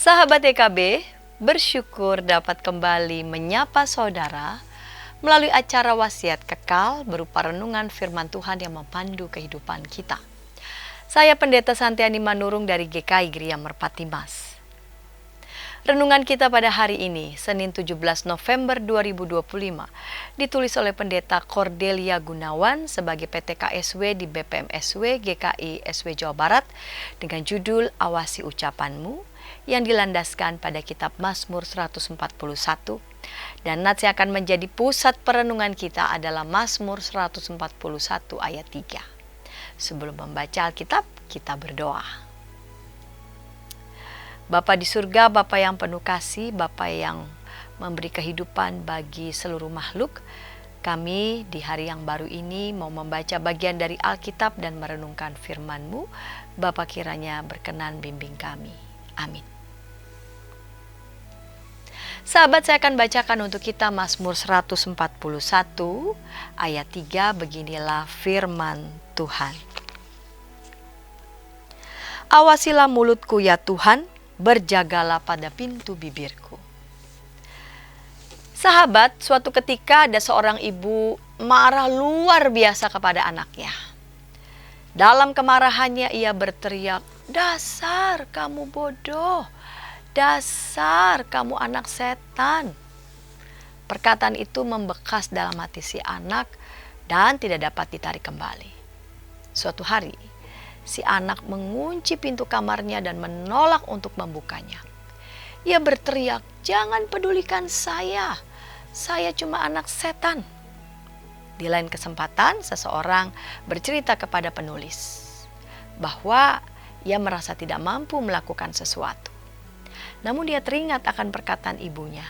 Sahabat EKB, bersyukur dapat kembali menyapa saudara melalui acara wasiat kekal berupa renungan firman Tuhan yang memandu kehidupan kita. Saya Pendeta Santiani Manurung dari GKI Geria Merpati Mas. Renungan kita pada hari ini, Senin 17 November 2025, ditulis oleh Pendeta Cordelia Gunawan sebagai PTKSW di BPMSW GKI SW Jawa Barat dengan judul Awasi Ucapanmu yang dilandaskan pada kitab Mazmur 141. Dan nats yang akan menjadi pusat perenungan kita adalah Mazmur 141 ayat 3. Sebelum membaca Alkitab, kita berdoa. Bapa di surga, Bapa yang penuh kasih, Bapa yang memberi kehidupan bagi seluruh makhluk, kami di hari yang baru ini mau membaca bagian dari Alkitab dan merenungkan firman-Mu. Bapa kiranya berkenan bimbing kami. Amin. Sahabat, saya akan bacakan untuk kita Mazmur 141 ayat 3, beginilah firman Tuhan. Awasilah mulutku ya Tuhan, berjagalah pada pintu bibirku. Sahabat, suatu ketika ada seorang ibu marah luar biasa kepada anaknya. Dalam kemarahannya ia berteriak, "Dasar kamu bodoh, dasar kamu anak setan." Perkataan itu membekas dalam hati si anak dan tidak dapat ditarik kembali. Suatu hari, si anak mengunci pintu kamarnya dan menolak untuk membukanya. Ia berteriak, "Jangan pedulikan saya cuma anak setan." Di lain kesempatan, seseorang bercerita kepada penulis bahwa ia merasa tidak mampu melakukan sesuatu. Namun dia teringat akan perkataan ibunya,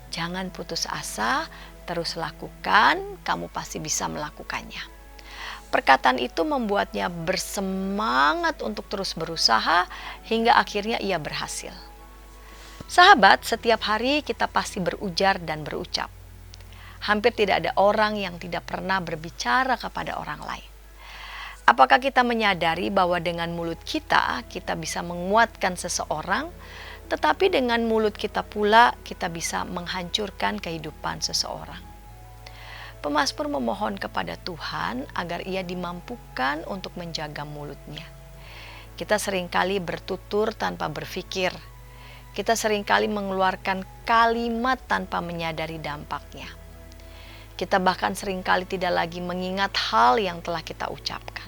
"Jangan putus asa, terus lakukan, kamu pasti bisa melakukannya." Perkataan itu membuatnya bersemangat untuk terus berusaha hingga akhirnya ia berhasil. Sahabat, setiap hari kita pasti berujar dan berucap. Hampir tidak ada orang yang tidak pernah berbicara kepada orang lain. Apakah kita menyadari bahwa dengan mulut kita bisa menguatkan seseorang, tetapi dengan mulut kita pula kita bisa menghancurkan kehidupan seseorang? Pemazmur memohon kepada Tuhan agar ia dimampukan untuk menjaga mulutnya. Kita seringkali bertutur tanpa berpikir. Kita seringkali mengeluarkan kalimat tanpa menyadari dampaknya. Kita bahkan seringkali tidak lagi mengingat hal yang telah kita ucapkan.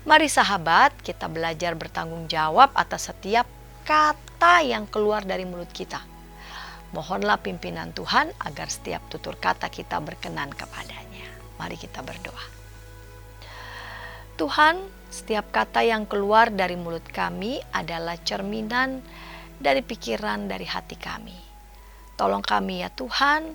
Mari sahabat, kita belajar bertanggung jawab atas setiap kata yang keluar dari mulut kita. Mohonlah pimpinan Tuhan agar setiap tutur kata kita berkenan kepadanya. Mari kita berdoa. Tuhan, setiap kata yang keluar dari mulut kami adalah cerminan dari pikiran dari hati kami. Tolong kami ya Tuhan,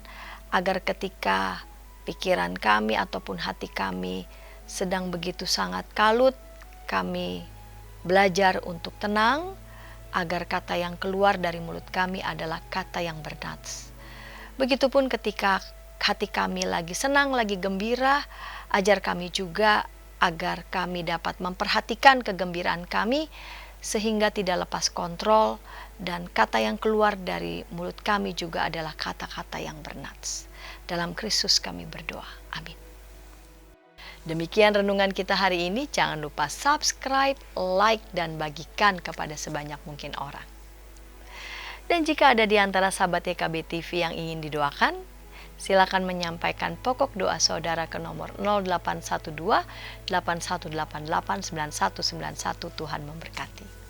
agar ketika pikiran kami ataupun hati kami sedang begitu sangat kalut, kami belajar untuk tenang, agar kata yang keluar dari mulut kami adalah kata yang bernats. Begitupun ketika hati kami lagi senang, lagi gembira, ajar kami juga agar kami dapat memperhatikan kegembiraan kami sehingga tidak lepas kontrol, dan kata yang keluar dari mulut kami juga adalah kata-kata yang bernats. Dalam Kristus kami berdoa. Amin. Demikian renungan kita hari ini. Jangan lupa subscribe, like, dan bagikan kepada sebanyak mungkin orang. Dan jika ada di antara sahabat YKB TV yang ingin didoakan, silakan menyampaikan pokok doa saudara ke nomor 0812 8188 9191. Tuhan memberkati.